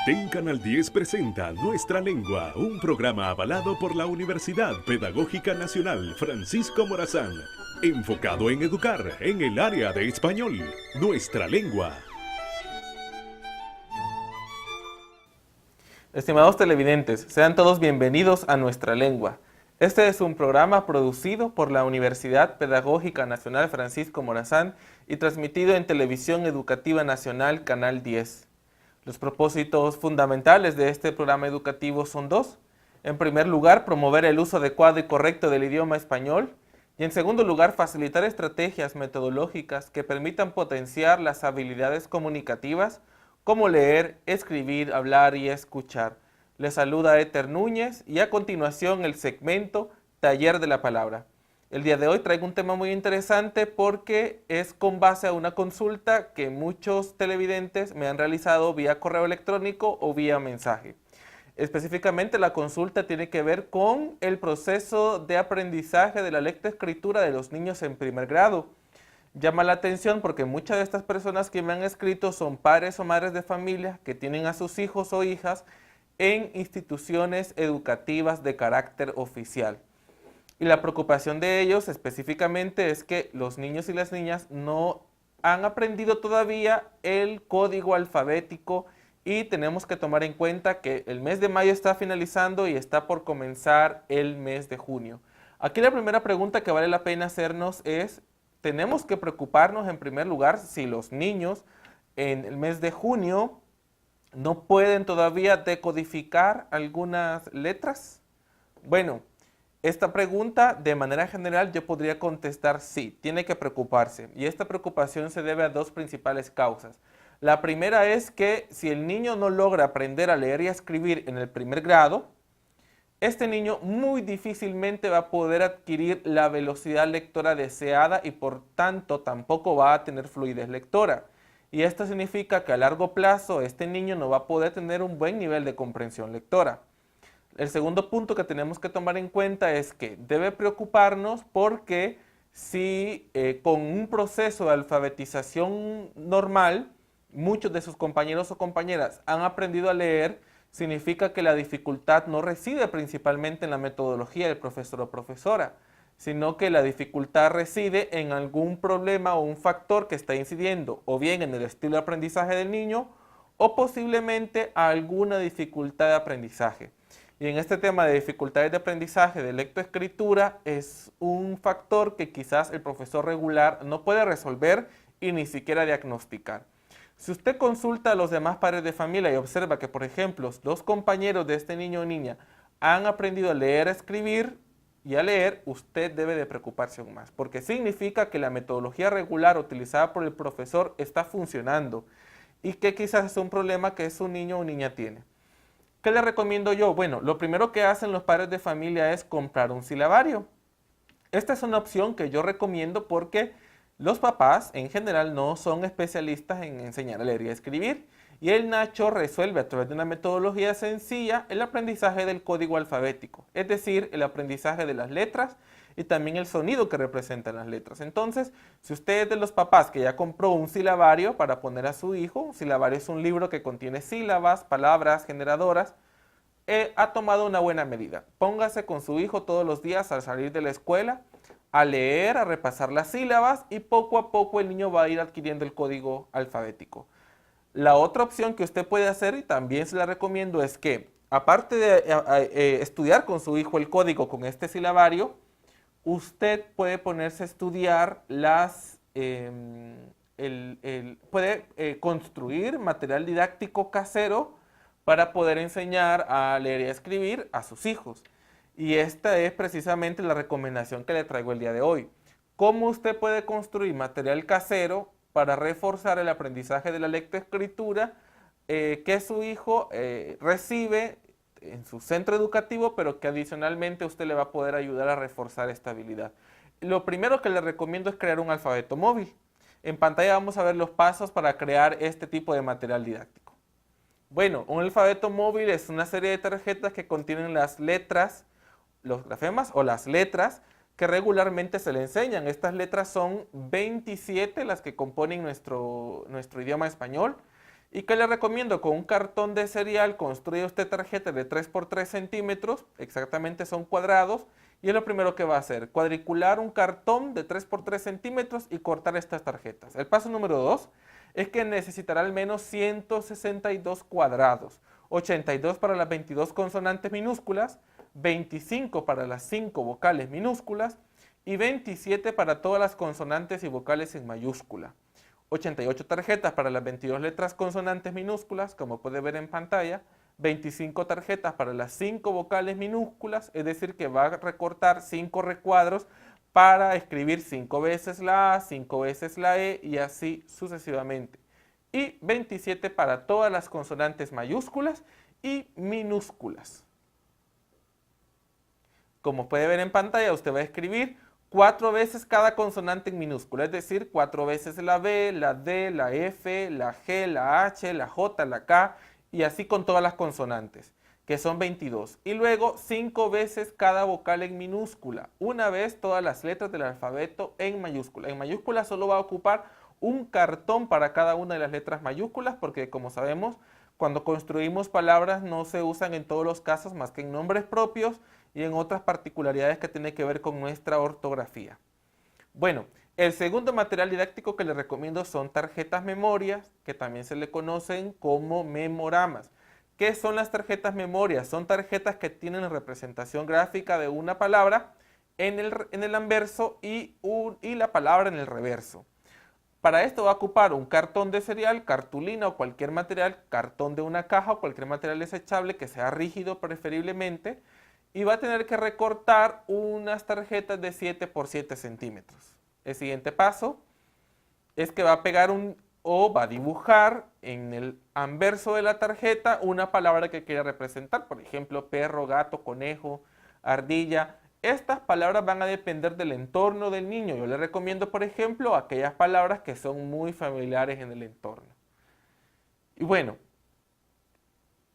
TEN Canal 10 presenta Nuestra Lengua, un programa avalado por la Universidad Pedagógica Nacional Francisco Morazán, enfocado en educar en el área de español. Nuestra Lengua. Estimados televidentes, sean todos bienvenidos a Nuestra Lengua. Este es un programa producido por la Universidad Pedagógica Nacional Francisco Morazán y transmitido en Televisión Educativa Nacional Canal 10. Los propósitos fundamentales de este programa educativo son dos. En primer lugar, promover el uso adecuado y correcto del idioma español. Y en segundo lugar, facilitar estrategias metodológicas que permitan potenciar las habilidades comunicativas como leer, escribir, hablar y escuchar. Les saluda Éter Núñez y a continuación el segmento Taller de la Palabra. El día de hoy traigo un tema muy interesante porque es con base a una consulta que muchos televidentes me han realizado vía correo electrónico o vía mensaje. Específicamente la consulta tiene que ver con el proceso de aprendizaje de la lectoescritura de los niños en primer grado. Llama la atención porque muchas de estas personas que me han escrito son padres o madres de familia que tienen a sus hijos o hijas en instituciones educativas de carácter oficial. Y la preocupación de ellos específicamente es que los niños y las niñas no han aprendido todavía el código alfabético y tenemos que tomar en cuenta que el mes de mayo está finalizando y está por comenzar el mes de junio. Aquí la primera pregunta que vale la pena hacernos es, ¿tenemos que preocuparnos en primer lugar si los niños en el mes de junio no pueden todavía decodificar algunas letras? Bueno, esta pregunta de manera general yo podría contestar sí, tiene que preocuparse. Y esta preocupación se debe a dos principales causas. La primera es que si el niño no logra aprender a leer y a escribir en el primer grado, este niño muy difícilmente va a poder adquirir la velocidad lectora deseada y por tanto tampoco va a tener fluidez lectora. Y esto significa que a largo plazo este niño no va a poder tener un buen nivel de comprensión lectora. El segundo punto que tenemos que tomar en cuenta es que debe preocuparnos porque si con un proceso de alfabetización normal, muchos de sus compañeros o compañeras han aprendido a leer, significa que la dificultad no reside principalmente en la metodología del profesor o profesora, sino que la dificultad reside en algún problema o un factor que está incidiendo o bien en el estilo de aprendizaje del niño o posiblemente alguna dificultad de aprendizaje. Y en este tema de dificultades de aprendizaje de lectoescritura es un factor que quizás el profesor regular no puede resolver y ni siquiera diagnosticar. Si usted consulta a los demás padres de familia y observa que, por ejemplo, dos compañeros de este niño o niña han aprendido a leer, a escribir y a leer, usted debe de preocuparse aún más, porque significa que la metodología regular utilizada por el profesor está funcionando y que quizás es un problema que su niño o niña tiene. ¿Qué le recomiendo yo? Bueno, lo primero que hacen los padres de familia es comprar un silabario. Esta es una opción que yo recomiendo porque los papás en general no son especialistas en enseñar a leer y a escribir. Y el Nacho resuelve a través de una metodología sencilla el aprendizaje del código alfabético, es decir, el aprendizaje de las letras y también el sonido que representan las letras. Entonces, si usted es de los papás que ya compró un silabario para poner a su hijo, un silabario es un libro que contiene sílabas, palabras generadoras, ha tomado una buena medida. Póngase con su hijo todos los días al salir de la escuela a leer, a repasar las sílabas y poco a poco el niño va a ir adquiriendo el código alfabético. La otra opción que usted puede hacer, y también se la recomiendo, es que aparte de estudiar con su hijo el código con este silabario, usted puede ponerse a estudiar puede construir material didáctico casero para poder enseñar a leer y a escribir a sus hijos. Y esta es precisamente la recomendación que le traigo el día de hoy. ¿Cómo usted puede construir material casero para reforzar el aprendizaje de la lectoescritura que su hijo recibe en su centro educativo, pero que adicionalmente usted le va a poder ayudar a reforzar esta habilidad? Lo primero que le recomiendo es crear un alfabeto móvil. En pantalla vamos a ver los pasos para crear este tipo de material didáctico. Bueno, un alfabeto móvil es una serie de tarjetas que contienen las letras, los grafemas o las letras que regularmente se le enseñan. Estas letras son 27 las que componen nuestro idioma español ¿Y qué le recomiendo? Con un cartón de cereal construye usted tarjetas de 3 por 3 centímetros, exactamente son cuadrados, y es lo primero que va a hacer, cuadricular un cartón de 3 por 3 centímetros y cortar estas tarjetas. El paso número 2 es que necesitará al menos 162 cuadrados, 82 para las 22 consonantes minúsculas, 25 para las 5 vocales minúsculas y 27 para todas las consonantes y vocales en mayúscula. 88 tarjetas para las 22 letras consonantes minúsculas, como puede ver en pantalla, 25 tarjetas para las 5 vocales minúsculas, es decir, que va a recortar 5 recuadros para escribir 5 veces la A, 5 veces la E y así sucesivamente. Y 27 para todas las consonantes mayúsculas y minúsculas. Como puede ver en pantalla, usted va a escribir 4 veces cada consonante en minúscula, es decir, 4 veces la B, la D, la F, la G, la H, la J, la K y así con todas las consonantes, que son 22. Y luego 5 veces cada vocal en minúscula, una vez todas las letras del alfabeto en mayúscula. En mayúscula solo va a ocupar un cartón para cada una de las letras mayúsculas porque, como sabemos, cuando construimos palabras no se usan en todos los casos más que en nombres propios y en otras particularidades que tienen que ver con nuestra ortografía. Bueno, el segundo material didáctico que les recomiendo son tarjetas memorias, que también se le conocen como memoramas. ¿Qué son las tarjetas memorias? Son tarjetas que tienen representación gráfica de una palabra en el anverso y la palabra en el reverso. Para esto va a ocupar un cartón de cereal, cartulina o cualquier material, cartón de una caja o cualquier material desechable que sea rígido preferiblemente, y va a tener que recortar unas tarjetas de 7 por 7 centímetros. El siguiente paso es que va a pegar va a dibujar en el anverso de la tarjeta una palabra que quiera representar, por ejemplo, perro, gato, conejo, ardilla. Estas palabras van a depender del entorno del niño. Yo le recomiendo, por ejemplo, aquellas palabras que son muy familiares en el entorno. Y bueno,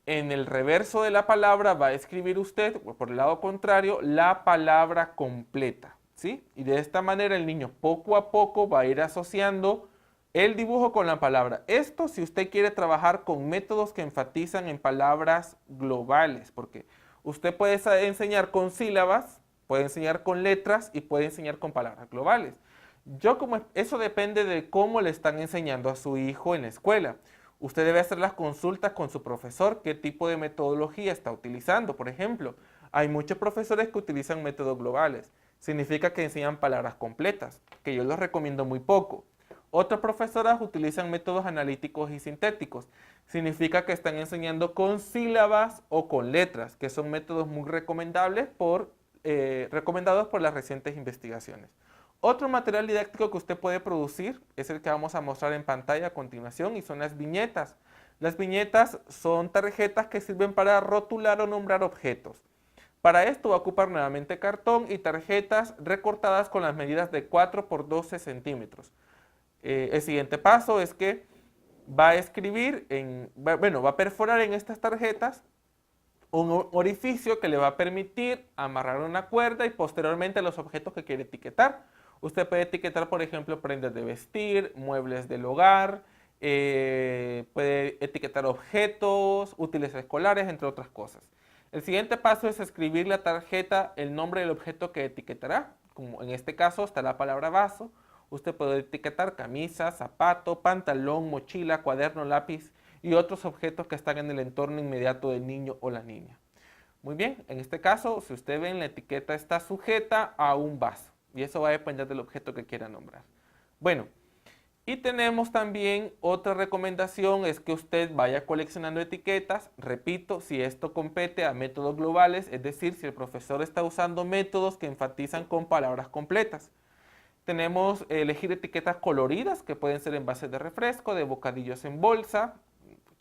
en el reverso de la palabra va a escribir usted, por el lado contrario, la palabra completa, ¿sí? Y de esta manera el niño poco a poco va a ir asociando el dibujo con la palabra. Esto si usted quiere trabajar con métodos que enfatizan en palabras globales, porque usted puede enseñar con sílabas, puede enseñar con letras y puede enseñar con palabras globales. Eso depende de cómo le están enseñando a su hijo en la escuela. Usted debe hacer las consultas con su profesor, qué tipo de metodología está utilizando. Por ejemplo, hay muchos profesores que utilizan métodos globales. Significa que enseñan palabras completas, que yo los recomiendo muy poco. Otras profesoras utilizan métodos analíticos y sintéticos. Significa que están enseñando con sílabas o con letras, que son métodos muy recomendables recomendados por las recientes investigaciones. Otro material didáctico que usted puede producir es el que vamos a mostrar en pantalla a continuación y son las viñetas. Las viñetas son tarjetas que sirven para rotular o nombrar objetos. Para esto va a ocupar nuevamente cartón y tarjetas recortadas con las medidas de 4 por 12 centímetros. El siguiente paso es que va a perforar en estas tarjetas un orificio que le va a permitir amarrar una cuerda y posteriormente los objetos que quiere etiquetar. Usted puede etiquetar, por ejemplo, prendas de vestir, muebles del hogar, puede etiquetar objetos, útiles escolares, entre otras cosas. El siguiente paso es escribir la tarjeta, el nombre del objeto que etiquetará. Como en este caso está la palabra vaso. Usted puede etiquetar camisa, zapato, pantalón, mochila, cuaderno, lápiz y otros objetos que están en el entorno inmediato del niño o la niña. Muy bien, en este caso, si usted ven, la etiqueta está sujeta a un vaso y eso va a depender del objeto que quiera nombrar. Bueno, y tenemos también otra recomendación, es que usted vaya coleccionando etiquetas. Repito, si esto compete a métodos globales, es decir, si el profesor está usando métodos que enfatizan con palabras completas. Tenemos elegir etiquetas coloridas que pueden ser envases de refresco, de bocadillos en bolsa,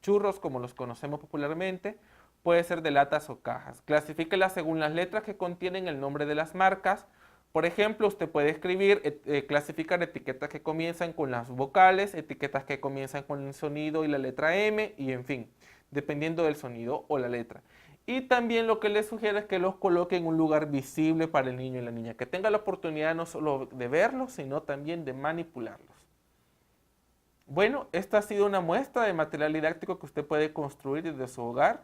churros como los conocemos popularmente, puede ser de latas o cajas. Clasifíquelas según las letras que contienen el nombre de las marcas. Por ejemplo, usted puede escribir, clasificar etiquetas que comienzan con las vocales, etiquetas que comienzan con el sonido y la letra M, y en fin, dependiendo del sonido o la letra. Y también lo que les sugiero es que los coloque en un lugar visible para el niño y la niña, que tenga la oportunidad no solo de verlos, sino también de manipularlos. Bueno, esta ha sido una muestra de material didáctico que usted puede construir desde su hogar.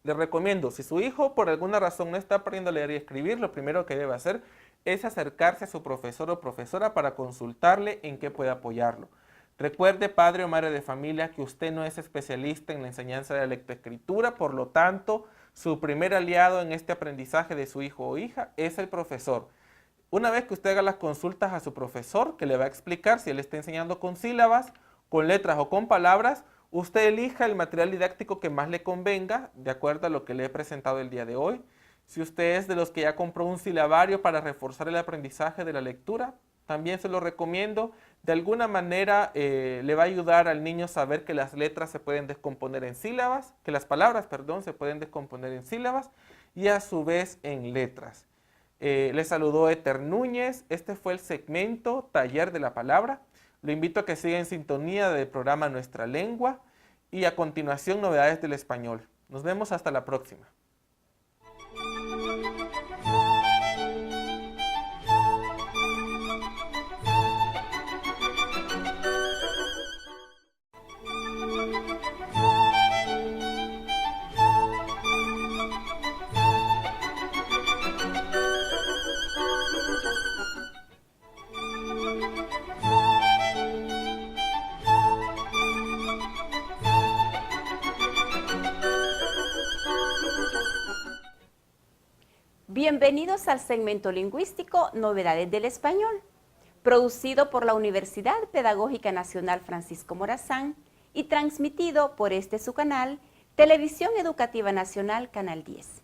Le recomiendo, si su hijo por alguna razón no está aprendiendo a leer y escribir, lo primero que debe hacer es acercarse a su profesor o profesora para consultarle en qué puede apoyarlo. Recuerde, padre o madre de familia, que usted no es especialista en la enseñanza de la lectoescritura, por lo tanto, su primer aliado en este aprendizaje de su hijo o hija es el profesor. Una vez que usted haga las consultas a su profesor, que le va a explicar si él está enseñando con sílabas, con letras o con palabras, usted elija el material didáctico que más le convenga, de acuerdo a lo que le he presentado el día de hoy. Si usted es de los que ya compró un silabario para reforzar el aprendizaje de la lectura, también se lo recomiendo. De alguna manera le va a ayudar al niño a saber que las letras se pueden descomponer en sílabas, que las palabras, perdón, se pueden descomponer en sílabas y a su vez en letras. Le saludó Éter Núñez. Este fue el segmento Taller de la Palabra. Lo invito a que siga en sintonía del programa Nuestra Lengua y a continuación novedades del español. Nos vemos hasta la próxima. Bienvenidos al segmento lingüístico Novedades del Español, producido por la Universidad Pedagógica Nacional Francisco Morazán y transmitido por su canal, Televisión Educativa Nacional, Canal 10.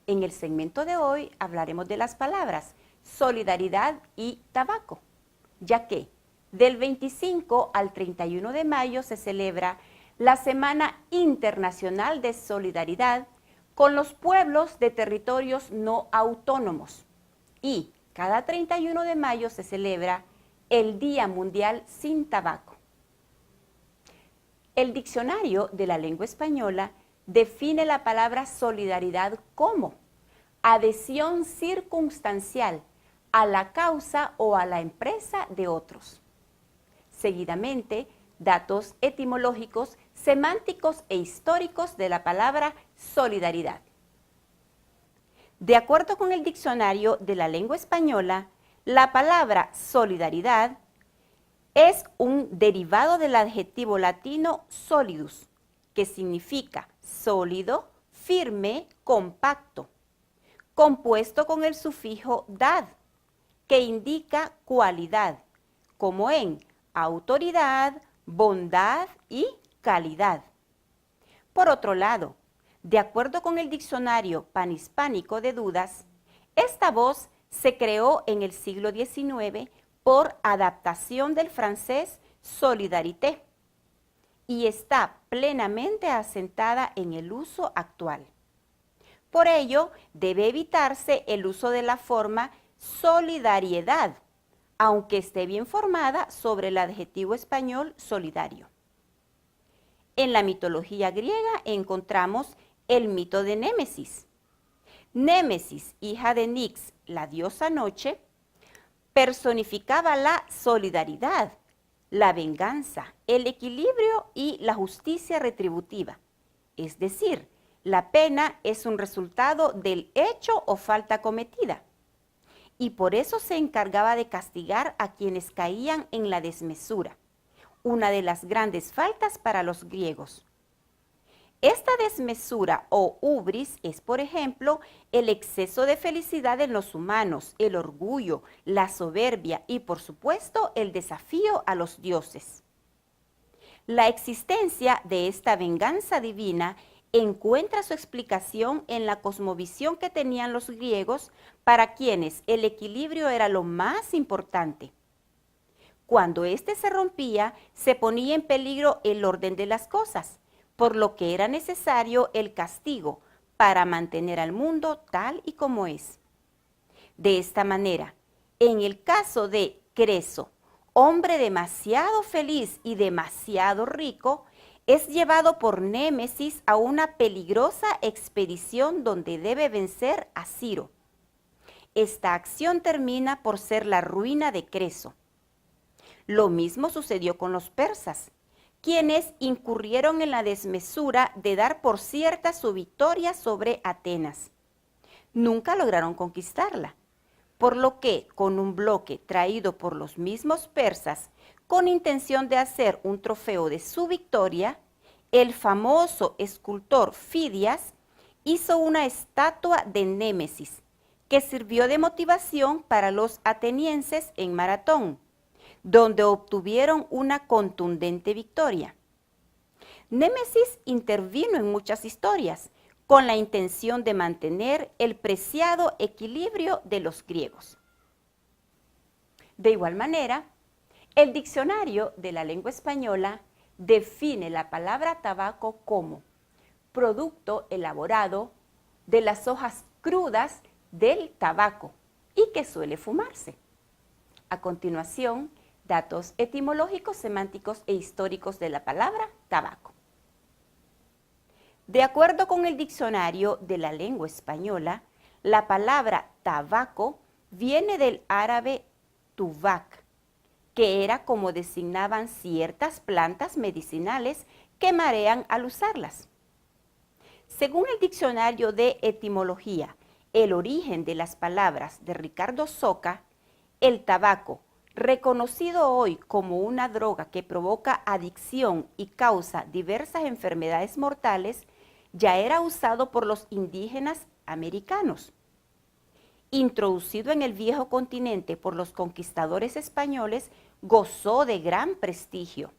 En el segmento de hoy hablaremos de las palabras solidaridad y tabaco, ya que del 25 al 31 de mayo se celebra la Semana Internacional de Solidaridad con los pueblos de territorios no autónomos y cada 31 de mayo se celebra el Día Mundial sin Tabaco. El diccionario de la lengua española define la palabra solidaridad como adhesión circunstancial a la causa o a la empresa de otros. Seguidamente, datos etimológicos, semánticos e históricos de la palabra solidaridad. De acuerdo con el diccionario de la lengua española, la palabra solidaridad es un derivado del adjetivo latino solidus, que significa sólido, firme, compacto, compuesto con el sufijo dad, que indica cualidad, como en autoridad, bondad y calidad. Por otro lado, de acuerdo con el diccionario panhispánico de Dudas, esta voz se creó en el siglo XIX por adaptación del francés solidarité y está plenamente asentada en el uso actual. Por ello, debe evitarse el uso de la forma solidariedad, aunque esté bien formada sobre el adjetivo español solidario. En la mitología griega encontramos el mito de Némesis. Némesis, hija de Nix, la diosa noche, personificaba la solidaridad, la venganza, el equilibrio y la justicia retributiva. Es decir, la pena es un resultado del hecho o falta cometida. Y por eso se encargaba de castigar a quienes caían en la desmesura, una de las grandes faltas para los griegos. Esta desmesura o ubris es, por ejemplo, el exceso de felicidad en los humanos, el orgullo, la soberbia y, por supuesto, el desafío a los dioses. La existencia de esta venganza divina encuentra su explicación en la cosmovisión que tenían los griegos, para quienes el equilibrio era lo más importante. Cuando éste se rompía, se ponía en peligro el orden de las cosas, por lo que era necesario el castigo para mantener al mundo tal y como es. De esta manera, en el caso de Creso, hombre demasiado feliz y demasiado rico, es llevado por Némesis a una peligrosa expedición donde debe vencer a Ciro. Esta acción termina por ser la ruina de Creso. Lo mismo sucedió con los persas, quienes incurrieron en la desmesura de dar por cierta su victoria sobre Atenas. Nunca lograron conquistarla, por lo que con un bloque traído por los mismos persas con intención de hacer un trofeo de su victoria, el famoso escultor Fidias hizo una estatua de Némesis que sirvió de motivación para los atenienses en Maratón, donde obtuvieron una contundente victoria. Némesis intervino en muchas historias con la intención de mantener el preciado equilibrio de los griegos. De igual manera, el diccionario de la lengua española define la palabra tabaco como producto elaborado de las hojas crudas del tabaco y que suele fumarse. A continuación, datos etimológicos, semánticos e históricos de la palabra tabaco. De acuerdo con el diccionario de la lengua española, la palabra tabaco viene del árabe tubac, que era como designaban ciertas plantas medicinales que marean al usarlas. Según el diccionario de etimología, el origen de las palabras de Ricardo Soca, el tabaco, reconocido hoy como una droga que provoca adicción y causa diversas enfermedades mortales, ya era usado por los indígenas americanos. Introducido en el viejo continente por los conquistadores españoles, gozó de gran prestigio.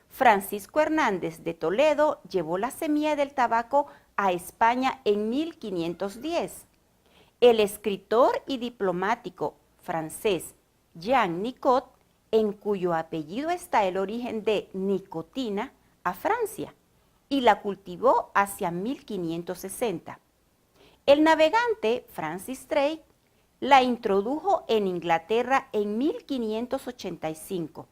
Francisco Hernández de Toledo llevó la semilla del tabaco a España en 1510. El escritor y diplomático francés Jean Nicot, en cuyo apellido está el origen de nicotina, a Francia, y la cultivó hacia 1560. El navegante Francis Drake la introdujo en Inglaterra en 1585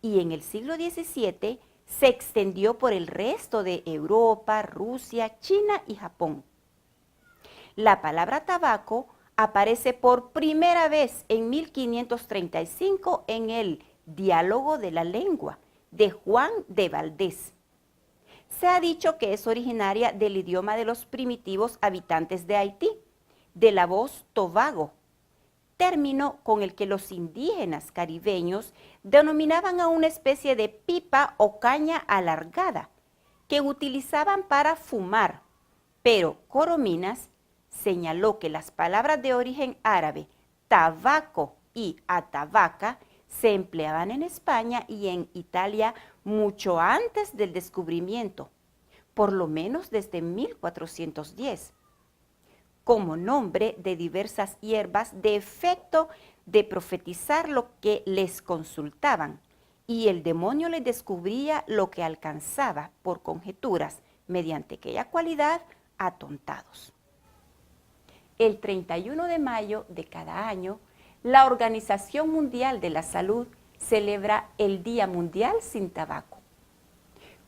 y en el siglo XVII se extendió por el resto de Europa, Rusia, China y Japón. La palabra tabaco aparece por primera vez en 1535 en el Diálogo de la Lengua de Juan de Valdés. Se ha dicho que es originaria del idioma de los primitivos habitantes de Haití, de la voz tobago, término con el que los indígenas caribeños denominaban a una especie de pipa o caña alargada que utilizaban para fumar, pero Corominas señaló que las palabras de origen árabe tabaco y atabaca se empleaban en España y en Italia mucho antes del descubrimiento, por lo menos desde 1410. Como nombre de diversas hierbas de efecto de profetizar lo que les consultaban, y el demonio les descubría lo que alcanzaba por conjeturas, mediante aquella cualidad, atontados. El 31 de mayo de cada año, la Organización Mundial de la Salud celebra el Día Mundial sin Tabaco,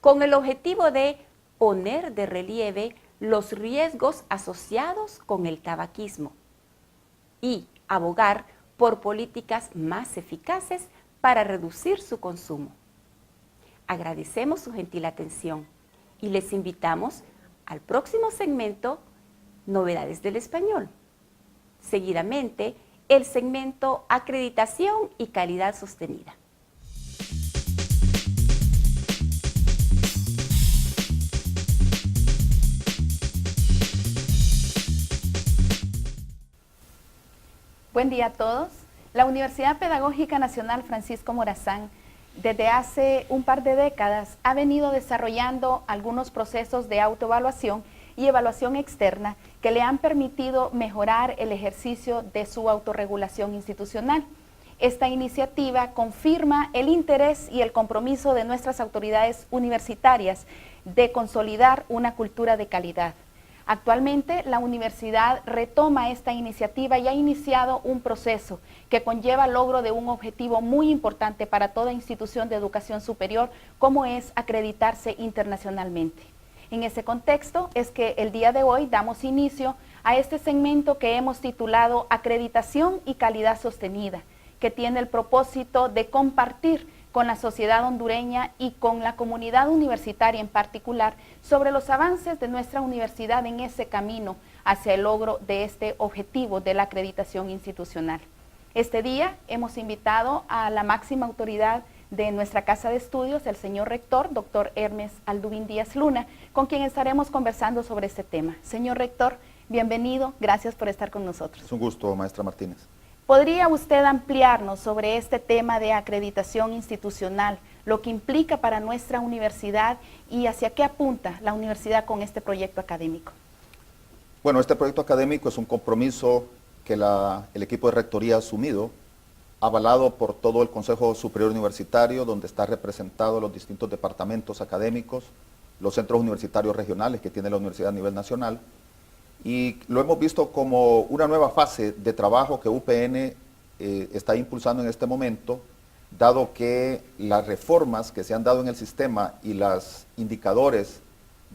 con el objetivo de poner de relieve los riesgos asociados con el tabaquismo y abogar por políticas más eficaces para reducir su consumo. Agradecemos su gentil atención y les invitamos al próximo segmento Novedades del Español. Seguidamente, el segmento Acreditación y Calidad Sostenida. Buen día a todos. La Universidad Pedagógica Nacional Francisco Morazán, desde hace un par de décadas, ha venido desarrollando algunos procesos de autoevaluación y evaluación externa que le han permitido mejorar el ejercicio de su autorregulación institucional. Esta iniciativa confirma el interés y el compromiso de nuestras autoridades universitarias de consolidar una cultura de calidad. Actualmente, la universidad retoma esta iniciativa y ha iniciado un proceso que conlleva el logro de un objetivo muy importante para toda institución de educación superior, como es acreditarse internacionalmente. En ese contexto es que el día de hoy damos inicio a este segmento que hemos titulado Acreditación y Calidad Sostenida, que tiene el propósito de compartir con la sociedad hondureña y con la comunidad universitaria en particular sobre los avances de nuestra universidad en ese camino hacia el logro de este objetivo de la acreditación institucional. Este día hemos invitado a la máxima autoridad de nuestra casa de estudios, el señor rector, doctor Hermes Aldubín Díaz Luna, con quien estaremos conversando sobre este tema. Señor rector, bienvenido, gracias por estar con nosotros. Es un gusto, maestra Martínez. ¿Podría usted ampliarnos sobre este tema de acreditación institucional, lo que implica para nuestra universidad y hacia qué apunta la universidad con este proyecto académico? Bueno, este proyecto académico es un compromiso que el equipo de rectoría ha asumido, avalado por todo el Consejo Superior Universitario, donde está representado los distintos departamentos académicos, los centros universitarios regionales que tiene la universidad a nivel nacional, y lo hemos visto como una nueva fase de trabajo que UPN está impulsando en este momento, dado que las reformas que se han dado en el sistema y los indicadores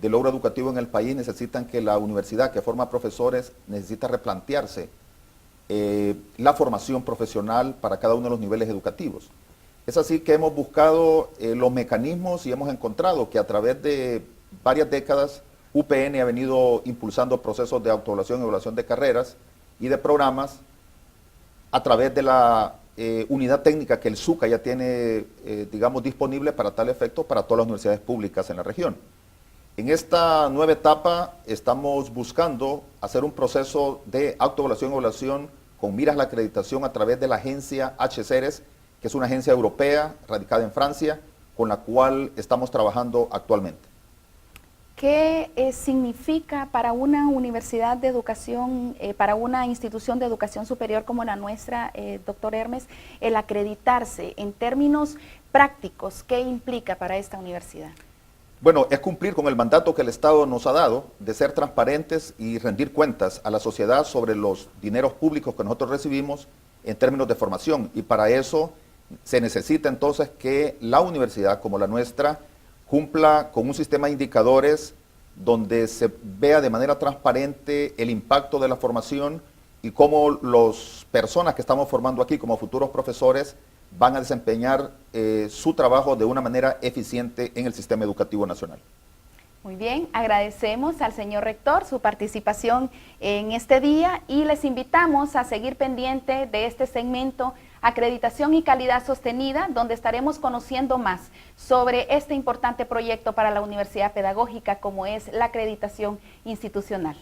de logro educativo en el país necesitan que la universidad que forma profesores necesita replantearse la formación profesional para cada uno de los niveles educativos. Es así que hemos buscado los mecanismos y hemos encontrado que a través de varias décadas UPN ha venido impulsando procesos de autoevaluación y evaluación de carreras y de programas a través de la unidad técnica que el SUCA ya tiene, digamos, disponible para tal efecto para todas las universidades públicas en la región. En esta nueva etapa estamos buscando hacer un proceso de autoevaluación y evaluación con miras a la acreditación a través de la agencia HCERES, que es una agencia europea radicada en Francia, con la cual estamos trabajando actualmente. ¿Qué significa para una universidad de educación, para una institución de educación superior como la nuestra, doctor Hermes, el acreditarse en términos prácticos? ¿Qué implica para esta universidad? Bueno, es cumplir con el mandato que el Estado nos ha dado de ser transparentes y rendir cuentas a la sociedad sobre los dineros públicos que nosotros recibimos en términos de formación. Y para eso se necesita entonces que la universidad como la nuestra cumpla con un sistema de indicadores donde se vea de manera transparente el impacto de la formación y cómo las personas que estamos formando aquí como futuros profesores van a desempeñar su trabajo de una manera eficiente en el sistema educativo nacional. Muy bien, agradecemos al señor rector su participación en este día y les invitamos a seguir pendiente de este segmento Acreditación y Calidad Sostenida, donde estaremos conociendo más sobre este importante proyecto para la Universidad Pedagógica como es la acreditación institucional.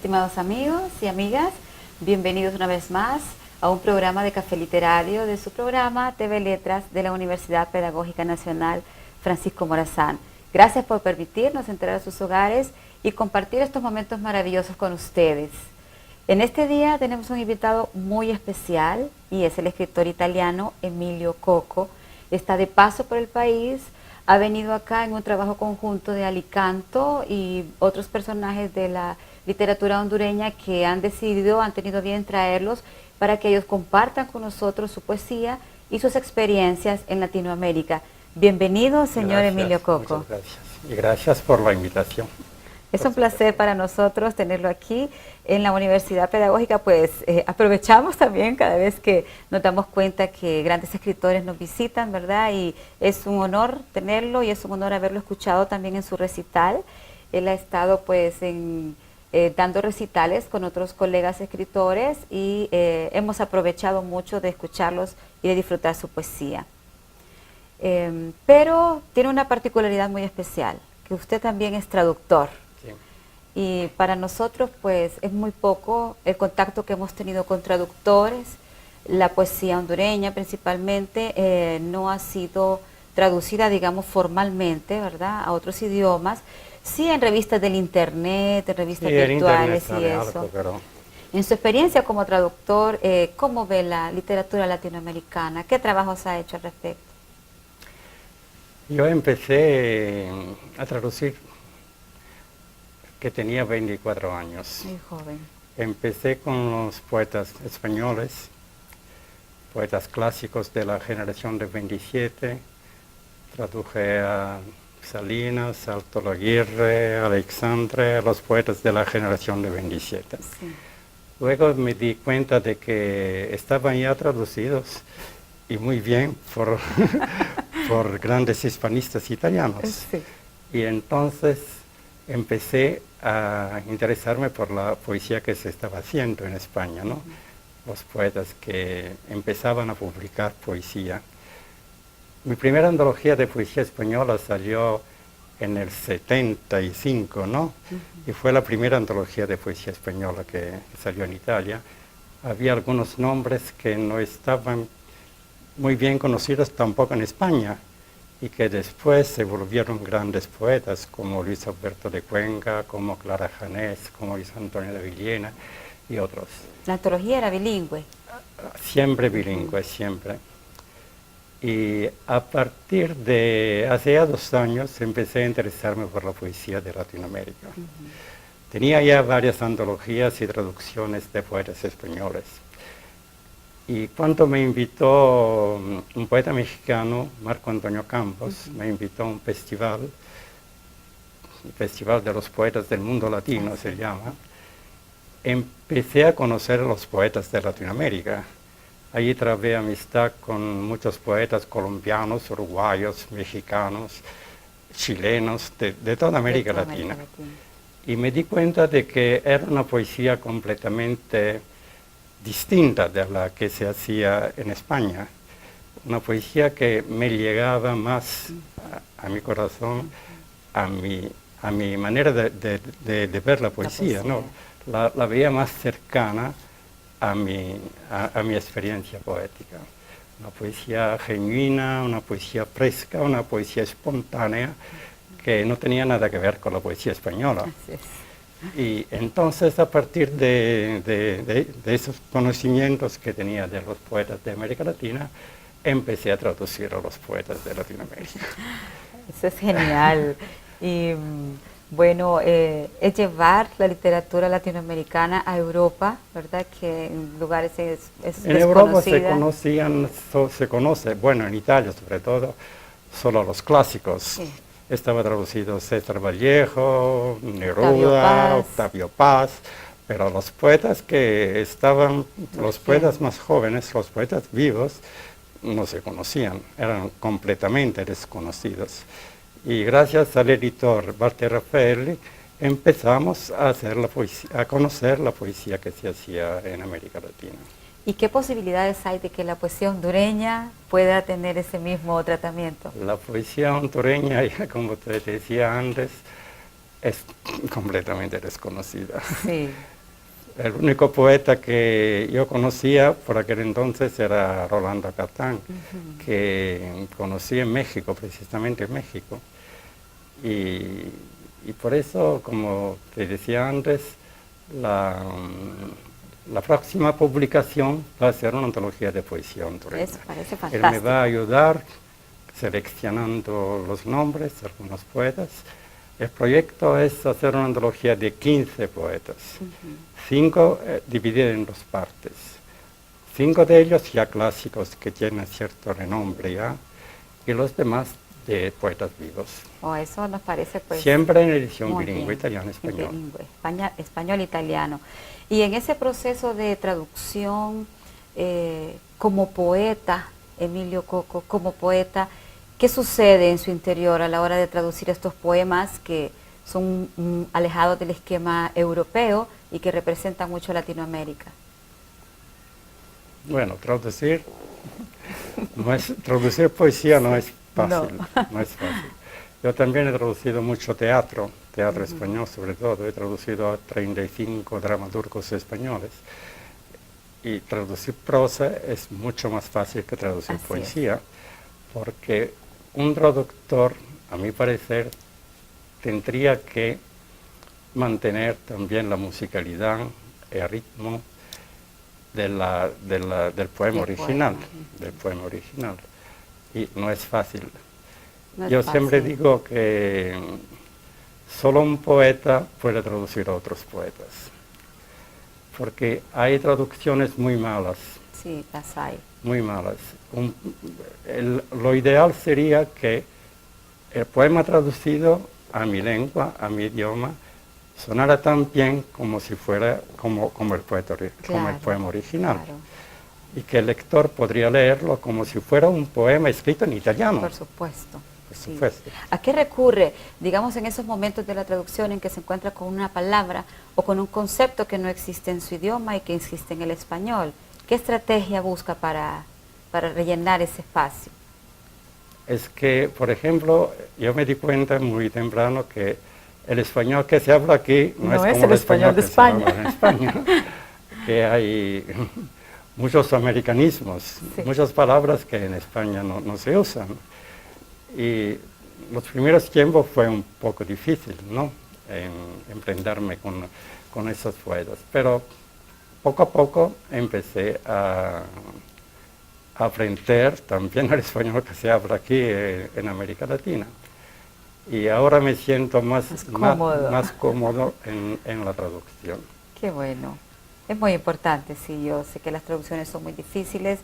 Estimados amigos y amigas, bienvenidos una vez más a un programa de Café Literario de su programa TV Letras de la Universidad Pedagógica Nacional Francisco Morazán. Gracias por permitirnos entrar a sus hogares y compartir estos momentos maravillosos con ustedes. En este día tenemos un invitado muy especial y es el escritor italiano Emilio Coco. Está de paso por el país, ha venido acá en un trabajo conjunto de Alicanto y otros personajes de la literatura hondureña que han tenido bien traerlos para que ellos compartan con nosotros su poesía y sus experiencias en Latinoamérica. Bienvenido, señor Emilio Coco. Muchas gracias. Y gracias por la invitación. Es un placer para nosotros tenerlo aquí en la Universidad Pedagógica, pues aprovechamos también cada vez que nos damos cuenta que grandes escritores nos visitan, ¿verdad? Y es un honor tenerlo y es un honor haberlo escuchado también en su recital. Él ha estado pues dando recitales con otros colegas escritores y hemos aprovechado mucho de escucharlos y de disfrutar su poesía. Pero tiene una particularidad muy especial, que usted también es traductor. Sí. y para nosotros pues es muy poco el contacto que hemos tenido con traductores. La poesía hondureña principalmente no ha sido traducida, digamos, formalmente, ¿verdad?, a otros idiomas. Sí, en revistas del internet, en revistas virtuales y eso. Algo, pero... En su experiencia como traductor, ¿cómo ve la literatura latinoamericana? ¿Qué trabajos ha hecho al respecto? Yo empecé a traducir que tenía 24 años. Muy joven. Empecé con los poetas españoles, poetas clásicos de la generación de 27. Traduje a Salinas, Alto Laguirre, Alexandre, los poetas de la generación de 27. Sí. Luego me di cuenta de que estaban ya traducidos y muy bien por, por grandes hispanistas italianos. Sí. Y entonces empecé a interesarme por la poesía que se estaba haciendo en España, ¿no? Los poetas que empezaban a publicar poesía. Mi primera antología de poesía española salió en el 75, ¿no? Y fue la primera antología de poesía española que salió en Italia. Había algunos nombres que no estaban muy bien conocidos tampoco en España y que después se volvieron grandes poetas, como Luis Alberto de Cuenca, como Clara Janés, como Luis Antonio de Villena y otros. La antología era bilingüe. Siempre bilingüe, siempre. Y a partir de hace ya 2 años empecé a interesarme por la poesía de Latinoamérica. Tenía ya varias antologías y traducciones de poetas españoles. Y cuando me invitó un poeta mexicano, Marco Antonio Campos, me invitó a un festival, el Festival de los Poetas del Mundo Latino se llama, empecé a conocer a los poetas de Latinoamérica. Allí trabé amistad con muchos poetas colombianos, uruguayos, mexicanos, chilenos, de toda América Latina. Y me di cuenta de que era una poesía completamente distinta de la que se hacía en España. Una poesía que me llegaba más a mi corazón, a mi manera de ver la poesía, ¿no? La veía más cercana a mi experiencia poética. Una poesía genuina, una poesía fresca, una poesía espontánea que no tenía nada que ver con la poesía española. Así es. Y entonces a partir de esos conocimientos que tenía de los poetas de América Latina, empecé a traducir a los poetas de Latinoamérica. Eso es genial. Y bueno, es llevar la literatura latinoamericana a Europa, ¿verdad? Que en lugares es en Europa se conoce, bueno, en Italia sobre todo, solo los clásicos. Sí. Estaba traducido César Vallejo, Neruda, Octavio Paz, pero los poetas que estaban, los poetas más jóvenes, los poetas vivos, no se conocían, eran completamente desconocidos. Y gracias al editor Walter Raffaelli empezamos a hacer la poesía, a conocer la poesía que se hacía en América Latina. ¿Y qué posibilidades hay de que la poesía hondureña pueda tener ese mismo tratamiento? La poesía hondureña, como te decía antes, es completamente desconocida. Sí. El único poeta que yo conocía por aquel entonces era Rolando Catán, que conocí en México, precisamente en México. Y por eso, como te decía antes, la próxima publicación va a ser una antología de poesía hondureña. Eso parece fantástico. Él me va a ayudar seleccionando los nombres de algunos poetas. El proyecto es hacer una antología de 15 poetas, 5 divididas en 2 partes. 5 de ellos ya clásicos que tienen cierto renombre ya, y los demás de poetas vivos. Oh, eso nos parece pues... Siempre en edición bilingüe, italiano-español. Español-italiano. Y en ese proceso de traducción, como poeta, Emilio Coco, como poeta, ¿qué sucede en su interior a la hora de traducir estos poemas que son alejados del esquema europeo y que representan mucho Latinoamérica? Bueno, traducir poesía no es fácil, no es fácil. Yo también he traducido mucho teatro español sobre todo. He traducido a 35 dramaturgos españoles. Y traducir prosa es mucho más fácil que traducir Así poesía, porque un traductor, a mi parecer, tendría que mantener también la musicalidad, el ritmo del poema original. Y no es fácil. No es Yo fácil. siempre digo que solo un poeta puede traducir a otros poetas, porque hay traducciones muy malas, Sí, las hay. muy malas. Lo ideal sería que el poema traducido a mi lengua, a mi idioma, sonara tan bien como si fuera como el poema original. Claro, Y que el lector podría leerlo como si fuera un poema escrito en italiano. por supuesto. Por Sí. supuesto. ¿A qué recurre, digamos, en esos momentos de la traducción en que se encuentra con una palabra o con un concepto que no existe en su idioma y que existe en el español? ¿Qué estrategia busca para rellenar ese espacio? Es que, por ejemplo, yo me di cuenta muy temprano que el español que se habla aquí no es como el español de que se habla en España. Que hay muchos americanismos, Sí. muchas palabras que en España no se usan. Y los primeros tiempos fue un poco difícil, ¿no? Emprenderme con esos poetas. Pero poco a poco empecé a aprender también el español que se habla aquí en América Latina. Y ahora me siento más cómodo en la traducción. Qué bueno. Es muy importante, sí, yo sé que las traducciones son muy difíciles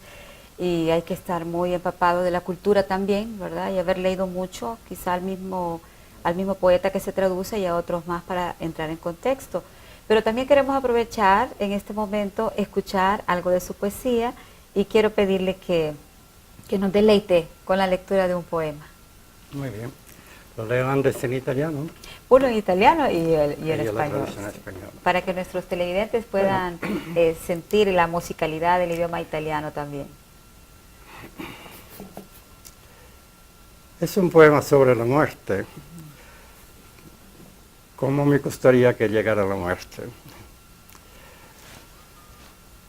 y hay que estar muy empapado de la cultura también, ¿verdad? Y haber leído mucho, quizá al mismo poeta que se traduce y a otros más para entrar en contexto. Pero también queremos aprovechar en este momento, escuchar algo de su poesía y quiero pedirle que nos deleite con la lectura de un poema. Muy bien. Lo leo antes en italiano. Uno en italiano y el Y la español. traducción en español. Para que nuestros televidentes puedan sentir la musicalidad del idioma italiano también. Es un poema sobre la muerte. ¿Cómo me gustaría che llegara la morte?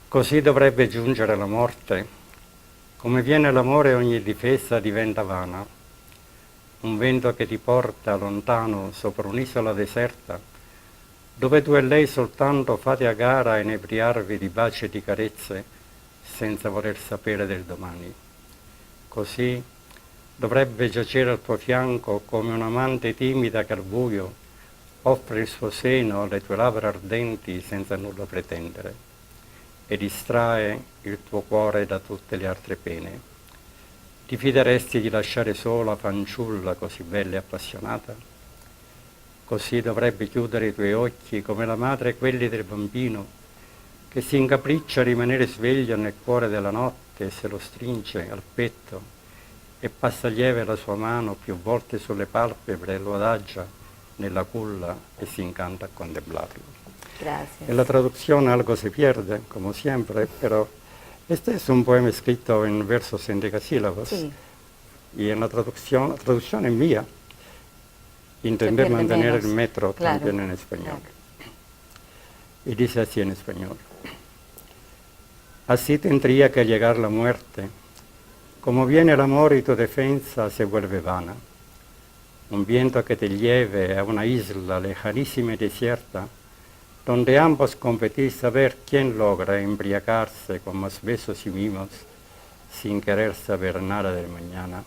Così dovrebbe giungere la morte. Come viene l'amore ogni difesa diventa vana. Un vento che ti porta lontano sopra un'isola deserta, dove tu e lei soltanto fate a gara a inebriarvi di baci e di carezze, senza voler sapere del domani. Così dovrebbe giacere al tuo fianco come un'amante timida che al buio offre il suo seno alle tue labbra ardenti senza nulla pretendere e distrae il tuo cuore da tutte le altre pene. Ti fideresti di lasciare sola fanciulla così bella e appassionata? Così dovrebbe chiudere i tuoi occhi come la madre quelli del bambino che si incapriccia a rimanere sveglio nel cuore della notte e se lo stringe al petto e passa lieve la sua mano più volte sulle palpebre e lo adagia nella culla e si incanta a contemplarlo. Gracias. En la traducción algo se pierde, como siempre, pero este es un poema escrito en versos endecasílabos. Sí. Y en la traducción es mía. Intenté pierde mantener menos, el metro claro, también en español. claro. Y dice así en español. Así tendría que llegar la muerte. Como viene el amor y tu defensa se vuelve vana. Un viento que te lleve a una isla lejanísima y desierta, donde ambos competís a ver quién logra embriagarse con más besos y mimos, sin querer saber nada del mañana.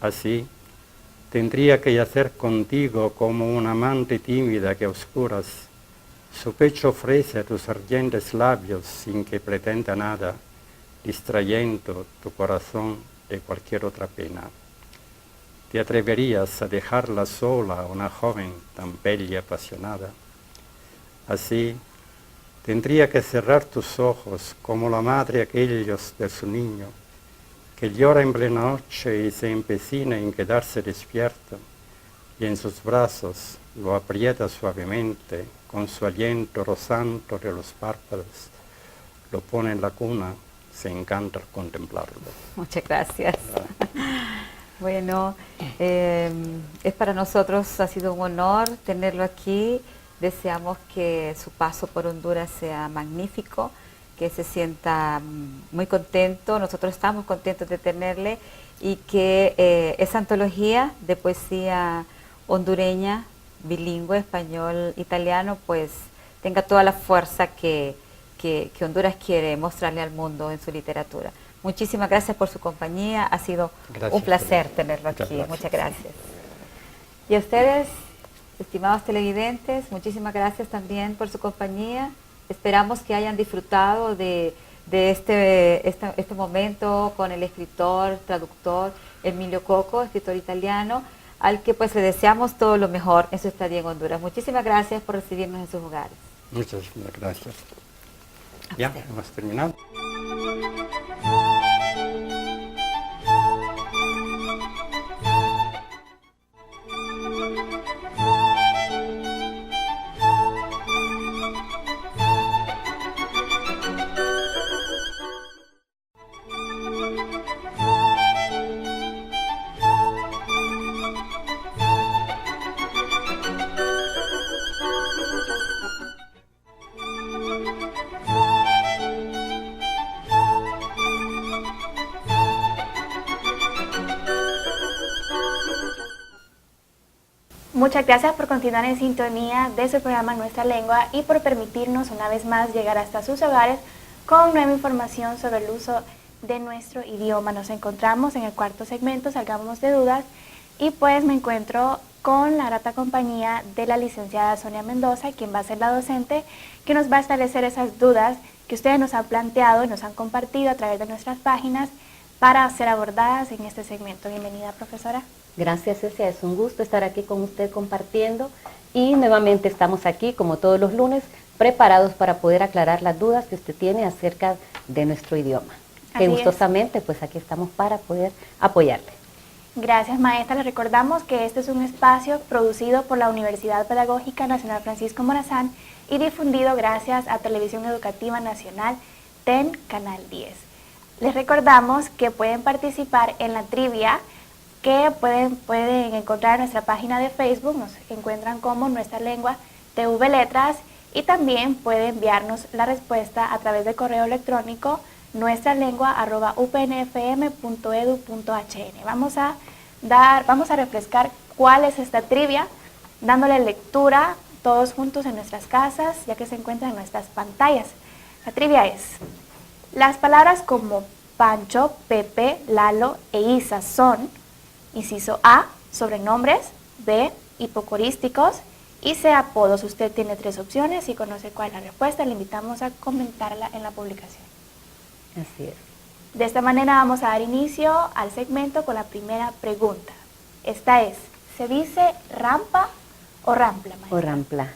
Así, tendría que yacer contigo como una amante tímida que a oscuras su pecho ofrece a tus ardientes labios sin que pretenda nada, distrayendo tu corazón de cualquier otra pena. ¿Te atreverías a dejarla sola a una joven tan bella y apasionada? Así, tendría que cerrar tus ojos como la madre aquellos de su niño, que llora en plena noche y se empecina en quedarse despierto, y en sus brazos lo aprieta suavemente, con su aliento rozando de los párpados, lo pone en la cuna, se encanta al contemplarlo. Muchas gracias. Bueno, es para nosotros, ha sido un honor tenerlo aquí. Deseamos que su paso por Honduras sea magnífico, que se sienta muy contento. Nosotros estamos contentos de tenerle y que esa antología de poesía hondureña, bilingüe, español, italiano, pues tenga toda la fuerza que Honduras quiere mostrarle al mundo en su literatura. Muchísimas gracias por su compañía, ha sido un placer tenerlo aquí. Muchas gracias. Y a ustedes, estimados televidentes, muchísimas gracias también por su compañía. Esperamos que hayan disfrutado de este momento con el escritor, traductor Emilio Coco, escritor italiano, al que pues le deseamos todo lo mejor en su estadía en Honduras. Muchísimas gracias por recibirnos en sus hogares. Muchas gracias. Ya, hemos terminado. Muchas gracias por continuar en sintonía de su programa Nuestra Lengua y por permitirnos una vez más llegar hasta sus hogares con nueva información sobre el uso de nuestro idioma. Nos encontramos en el cuarto segmento, Salgamos de Dudas, y pues me encuentro con la grata compañía de la licenciada Sonia Mendoza, quien va a ser la docente, que nos va a esclarecer esas dudas que ustedes nos han planteado y nos han compartido a través de nuestras páginas para ser abordadas en este segmento. Bienvenida, profesora. Gracias, Cecia, es un gusto estar aquí con usted compartiendo y nuevamente estamos aquí, como todos los lunes, preparados para poder aclarar las dudas que usted tiene acerca de nuestro idioma. Que gustosamente, pues aquí estamos para poder apoyarle. Gracias, maestra. Les recordamos que este es un espacio producido por la Universidad Pedagógica Nacional Francisco Morazán y difundido gracias a Televisión Educativa Nacional, TEN, Canal 10. Les recordamos que pueden participar en la trivia que pueden encontrar en nuestra página de Facebook, nos encuentran como Nuestra Lengua TV Letras, y también pueden enviarnos la respuesta a través de correo electrónico nuestralengua@upnfm.edu.hn. Vamos a refrescar cuál es esta trivia, dándole lectura todos juntos en nuestras casas, ya que se encuentra en nuestras pantallas. La trivia es: las palabras como Pancho, Pepe, Lalo e Isa son: inciso A, sobrenombres; B, hipocorísticos; y C, apodos. Usted tiene 3 opciones y conoce cuál es la respuesta. Le invitamos a comentarla en la publicación. Así es. De esta manera vamos a dar inicio al segmento con la primera pregunta. Esta es: ¿se dice rampa o rampla, maestra? O rampla.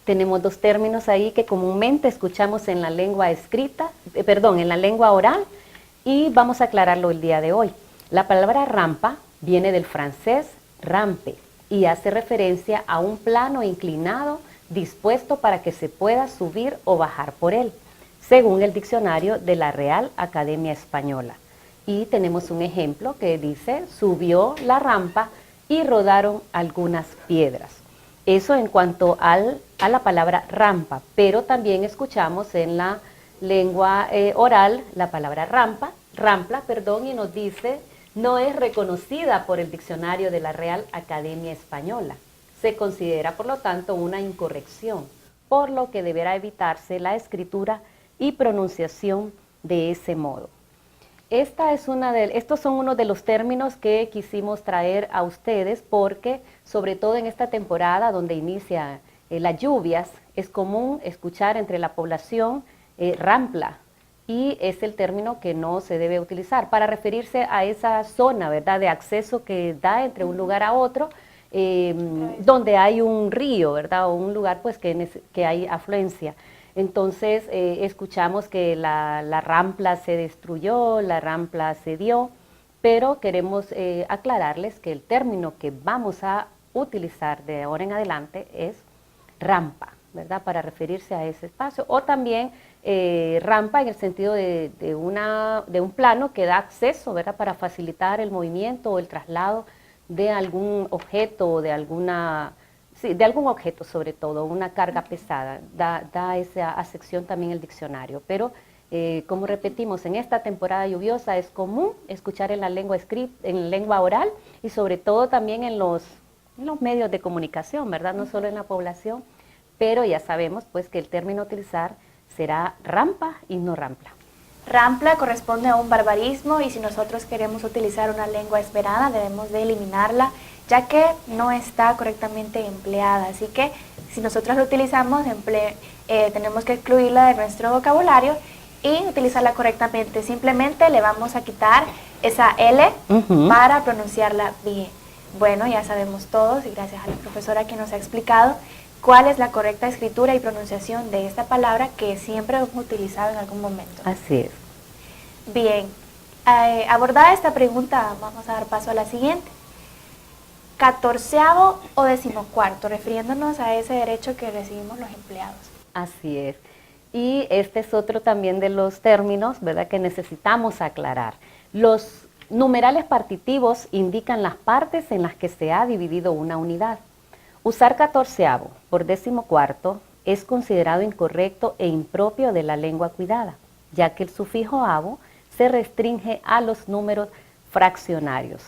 Tenemos 2 términos ahí que comúnmente escuchamos en la lengua escrita, en la lengua oral, y vamos a aclararlo el día de hoy. La palabra rampa viene del francés rampe y hace referencia a un plano inclinado dispuesto para que se pueda subir o bajar por él, según el diccionario de la Real Academia Española. Y tenemos un ejemplo que dice: subió la rampa y rodaron algunas piedras. Eso en cuanto a la palabra rampa, pero también escuchamos en la lengua oral la palabra rampla, y nos dice: no es reconocida por el diccionario de la Real Academia Española. Se considera, por lo tanto, una incorrección, por lo que deberá evitarse la escritura y pronunciación de ese modo. Estos son uno de los términos que quisimos traer a ustedes porque, sobre todo en esta temporada donde inicia las lluvias, es común escuchar entre la población rampla, y es el término que no se debe utilizar para referirse a esa zona, ¿verdad?, de acceso que da entre un lugar a otro, donde hay un río, ¿verdad?, o un lugar pues que hay afluencia. Entonces escuchamos que la rampla se destruyó, la rampla se dio, pero queremos aclararles que el término que vamos a utilizar de ahora en adelante es rampa, ¿verdad?, para referirse a ese espacio. O también rampa en el sentido de un plano que da acceso, ¿verdad?, para facilitar el movimiento o el traslado de algún objeto o de algún objeto, sobre todo, una carga pesada. Da esa acepción también el diccionario. Pero, como repetimos, en esta temporada lluviosa es común escuchar en la lengua escrita, en lengua oral y sobre todo también en los medios de comunicación, ¿verdad? No solo en la población, pero ya sabemos pues que el término a utilizar será rampa y no rampla. Rampla corresponde a un barbarismo y si nosotros queremos utilizar una lengua esmerada debemos de eliminarla, ya que no está correctamente empleada. Así que si nosotros la utilizamos, tenemos que excluirla de nuestro vocabulario y utilizarla correctamente. Simplemente le vamos a quitar esa L para pronunciarla bien. Bueno, ya sabemos todos, y gracias a la profesora que nos ha explicado cuál es la correcta escritura y pronunciación de esta palabra que siempre hemos utilizado en algún momento. Así es. Bien, abordada esta pregunta, vamos a dar paso a la siguiente. 14avo o 14º, refiriéndonos a ese derecho que recibimos los empleados. Así es. Y este es otro también de los términos, ¿verdad?, que necesitamos aclarar. Los numerales partitivos indican las partes en las que se ha dividido una unidad. Usar 14avo por 14º es considerado incorrecto e impropio de la lengua cuidada, ya que el sufijo avo se restringe a los números fraccionarios.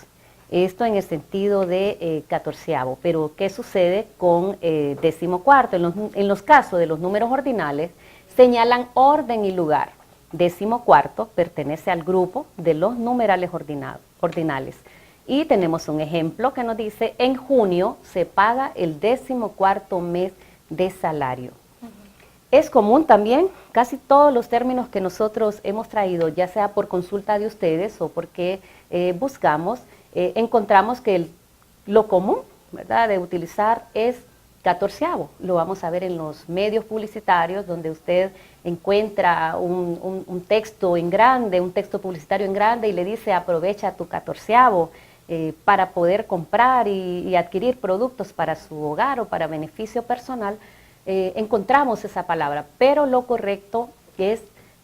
Esto en el sentido de 14avo, pero ¿qué sucede con 14º? En los casos de los números ordinales señalan orden y lugar. 14º pertenece al grupo de los numerales ordinales. Y tenemos un ejemplo que nos dice, en junio se paga el 14º mes de salario. Es común también, casi todos los términos que nosotros hemos traído, ya sea por consulta de ustedes o porque buscamos, encontramos que lo común, ¿verdad?, de utilizar es 14avo. Lo vamos a ver en los medios publicitarios, donde usted encuentra un texto en grande, un texto publicitario en grande y le dice aprovecha tu 14avo para poder comprar y adquirir productos para su hogar o para beneficio personal. Encontramos esa palabra, pero lo correcto es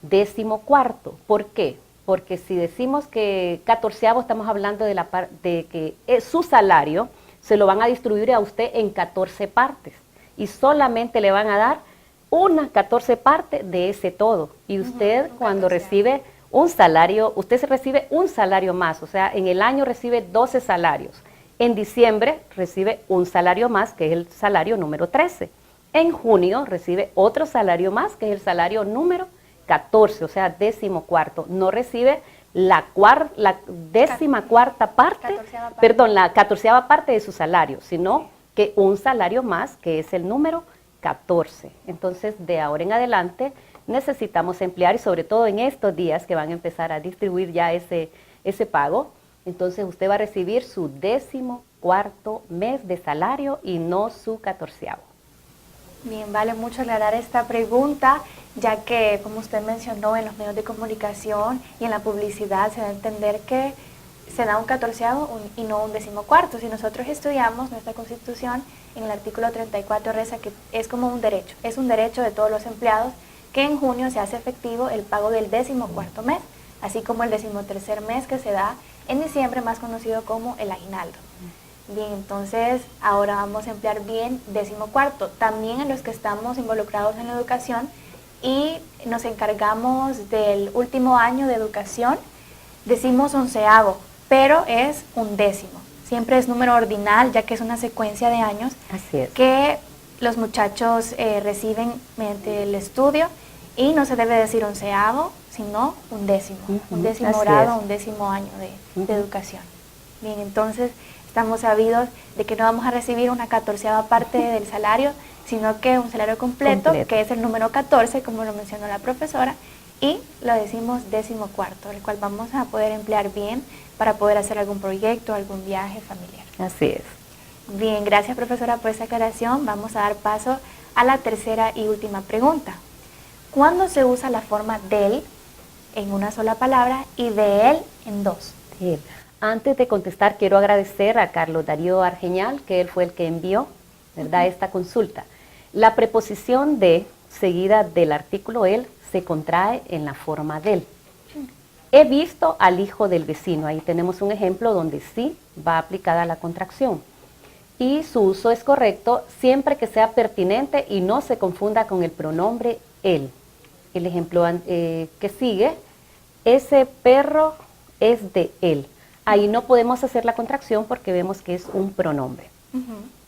14º. ¿Por qué? Porque si decimos que 14avo, estamos hablando de que su salario se lo van a distribuir a usted en 14 partes y solamente le van a dar una 14 parte de ese todo. Y usted cuando recibe un salario, usted se recibe un salario más, o sea, en el año recibe 12 salarios. En diciembre recibe un salario más, que es el salario número 13. En junio recibe otro salario más, que es el salario número 14, o sea, 14º. No recibe la 14ª parte, perdón, la 14ª parte de su salario, sino que un salario más, que es el número 14. Entonces, de ahora en adelante, necesitamos emplear, y sobre todo en estos días que van a empezar a distribuir ya ese pago, entonces usted va a recibir su 14º mes de salario y no su 14avo. Bien, vale mucho aclarar esta pregunta, ya que, como usted mencionó, en los medios de comunicación y en la publicidad se da a entender que se da un 14avo y no un 14º. Si nosotros estudiamos nuestra Constitución, en el artículo 34 reza que es como un derecho, es un derecho de todos los empleados que en junio se hace efectivo el pago del 14º mes, así como el 13º mes que se da en diciembre, más conocido como el aguinaldo. Bien, entonces ahora vamos a emplear bien 14º, también en los que estamos involucrados en la educación y nos encargamos del último año de educación, decimos 11avo, pero es 11º, siempre es número ordinal, ya que es una secuencia de años que los muchachos reciben mediante el estudio y no se debe decir 11avo, sino 11º, 11º grado, 11º año de educación. Bien, entonces estamos sabidos de que no vamos a recibir una 14ª parte del salario, sino que un salario completo, que es el número 14, como lo mencionó la profesora, y lo decimos 14º, el cual vamos a poder emplear bien para poder hacer algún proyecto, algún viaje familiar. Así es. Bien, gracias profesora por esa aclaración. Vamos a dar paso a la tercera y última pregunta. ¿Cuándo se usa la forma del en una sola palabra y de él en dos? Bien. Antes de contestar, quiero agradecer a Carlos Darío Argeñal, que él fue el que envió, ¿verdad?, esta consulta. La preposición de, seguida del artículo el, se contrae en la forma del. He visto al hijo del vecino. Ahí tenemos un ejemplo donde sí va aplicada la contracción. Y su uso es correcto siempre que sea pertinente y no se confunda con el pronombre él. El ejemplo que sigue, ese perro es de él. Ahí no podemos hacer la contracción porque vemos que es un pronombre.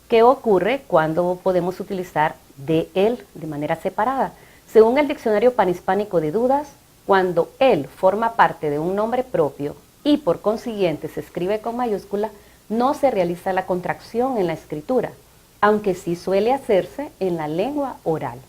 ¿Qué ocurre cuando podemos utilizar de él de manera separada? Según el Diccionario Panhispánico de Dudas, cuando él forma parte de un nombre propio y por consiguiente se escribe con mayúscula, no se realiza la contracción en la escritura, aunque sí suele hacerse en la lengua oral.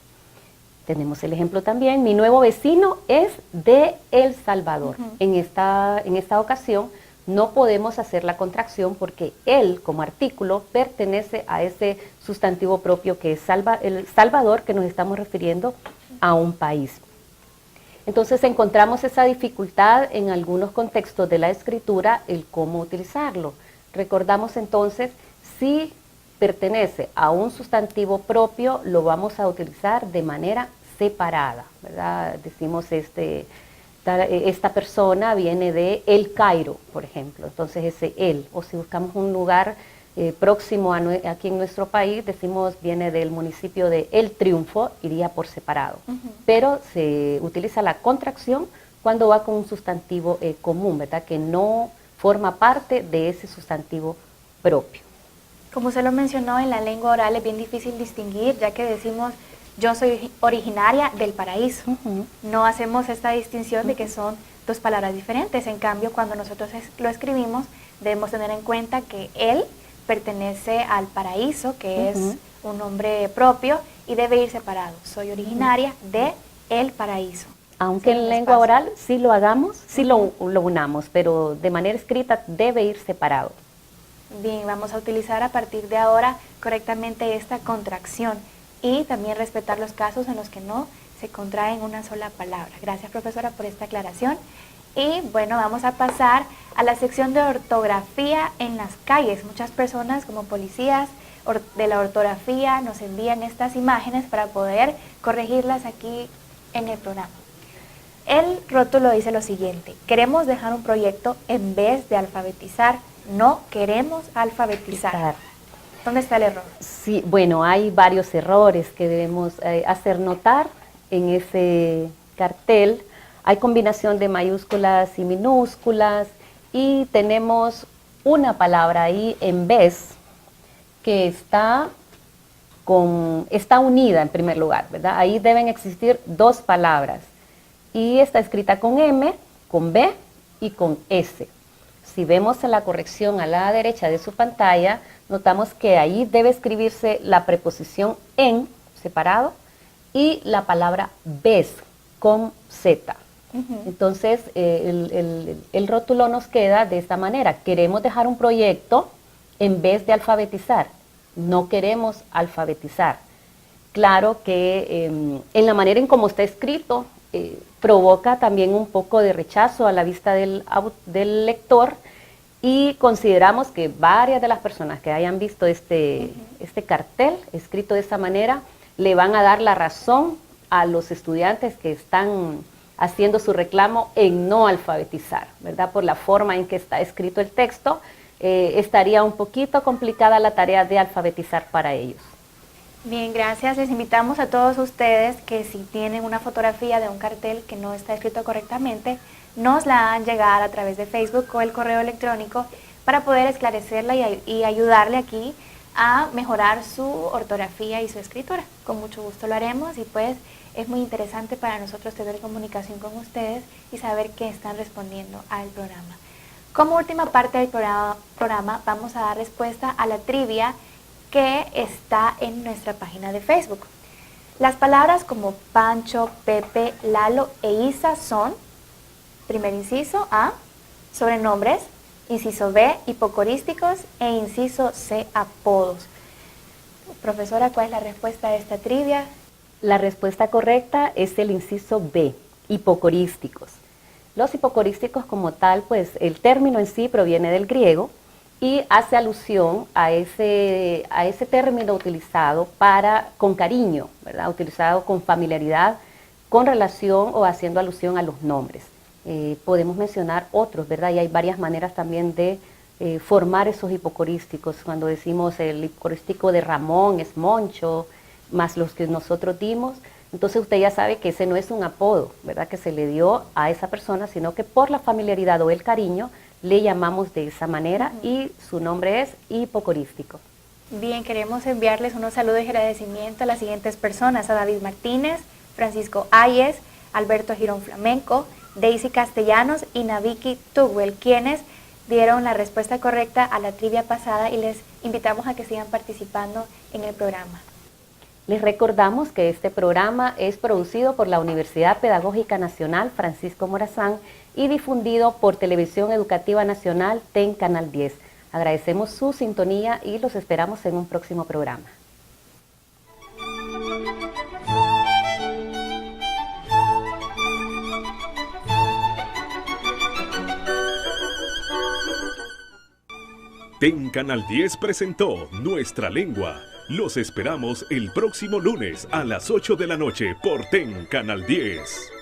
Tenemos el ejemplo también, mi nuevo vecino es de El Salvador. En esta ocasión no podemos hacer la contracción porque él como artículo pertenece a ese sustantivo propio que es El Salvador, que nos estamos refiriendo a un país. Entonces encontramos esa dificultad en algunos contextos de la escritura, el cómo utilizarlo. Recordamos entonces, si pertenece a un sustantivo propio, lo vamos a utilizar de manera separada, ¿verdad? Decimos esta persona viene de El Cairo, por ejemplo, entonces ese él, o si buscamos un lugar próximo aquí en nuestro país, decimos viene del municipio de El Triunfo, iría por separado, pero se utiliza la contracción cuando va con un sustantivo común, ¿verdad? Que no forma parte de ese sustantivo propio. Como usted lo mencionó, en la lengua oral es bien difícil distinguir, ya que decimos yo soy originaria del paraíso. No hacemos esta distinción de que son dos palabras diferentes. En cambio, cuando nosotros lo escribimos, debemos tener en cuenta que él pertenece al paraíso, que es un nombre propio, y debe ir separado. Soy originaria de el paraíso. Aunque en lengua oral sí lo hagamos, sí lo unamos, pero de manera escrita debe ir separado. Bien, vamos a utilizar a partir de ahora correctamente esta contracción y también respetar los casos en los que no se contrae en una sola palabra. Gracias, profesora, por esta aclaración. Y bueno, vamos a pasar a la sección de ortografía en las calles. Muchas personas como policías de la ortografía nos envían estas imágenes para poder corregirlas aquí en el programa. El rótulo dice lo siguiente: queremos dejar un proyecto en vez de alfabetizar, no queremos alfabetizar. ¿Dónde está el error? Sí, bueno, hay varios errores que debemos hacer notar en ese cartel. Hay combinación de mayúsculas y minúsculas y tenemos una palabra ahí en vez que está unida en primer lugar, ¿verdad? Ahí deben existir dos palabras y está escrita con M, con B y con S. Si vemos en la corrección a la derecha de su pantalla, notamos que ahí debe escribirse la preposición en, separado, y la palabra ves, con Z. Entonces, el rótulo nos queda de esta manera: queremos dejar un proyecto en vez de alfabetizar, no queremos alfabetizar. Claro que en la manera en cómo está escrito, provoca también un poco de rechazo a la vista del lector, y consideramos que varias de las personas que hayan visto este cartel escrito de esta manera le van a dar la razón a los estudiantes que están haciendo su reclamo en no alfabetizar, ¿verdad? Por la forma en que está escrito el texto, estaría un poquito complicada la tarea de alfabetizar para ellos. Bien, gracias. Les invitamos a todos ustedes que si tienen una fotografía de un cartel que no está escrito correctamente, nos la hagan llegar a través de Facebook o el correo electrónico para poder esclarecerla y ayudarle aquí a mejorar su ortografía y su escritura. Con mucho gusto lo haremos y pues es muy interesante para nosotros tener comunicación con ustedes y saber que están respondiendo al programa. Como última parte del programa vamos a dar respuesta a la trivia que está en nuestra página de Facebook. Las palabras como Pancho, Pepe, Lalo e Isa son, primer inciso A, sobrenombres, inciso B, hipocorísticos e inciso C, apodos. Profesora, ¿cuál es la respuesta a esta trivia? La respuesta correcta es el inciso B, hipocorísticos. Los hipocorísticos como tal, pues el término en sí proviene del griego y hace alusión a ese término utilizado con cariño, ¿verdad? Utilizado con familiaridad con relación o haciendo alusión a los nombres. Podemos mencionar otros, ¿verdad? Y hay varias maneras también de formar esos hipocorísticos. Cuando decimos el hipocorístico de Ramón es Moncho, más los que nosotros dimos, entonces usted ya sabe que ese no es un apodo, ¿verdad? Que se le dio a esa persona, sino que por la familiaridad o el cariño le llamamos de esa manera y su nombre es hipocorístico. Bien, queremos enviarles unos saludos y agradecimiento a las siguientes personas: a David Martínez, Francisco Ayes, Alberto Girón Flamenco, Daisy Castellanos y Naviki Tugwell, quienes dieron la respuesta correcta a la trivia pasada, y les invitamos a que sigan participando en el programa. Les recordamos que este programa es producido por la Universidad Pedagógica Nacional Francisco Morazán y difundido por Televisión Educativa Nacional TEN Canal 10. Agradecemos su sintonía y los esperamos en un próximo programa. TEN Canal 10 presentó Nuestra Lengua. Los esperamos el próximo lunes a las 8 de la noche por TEN Canal 10.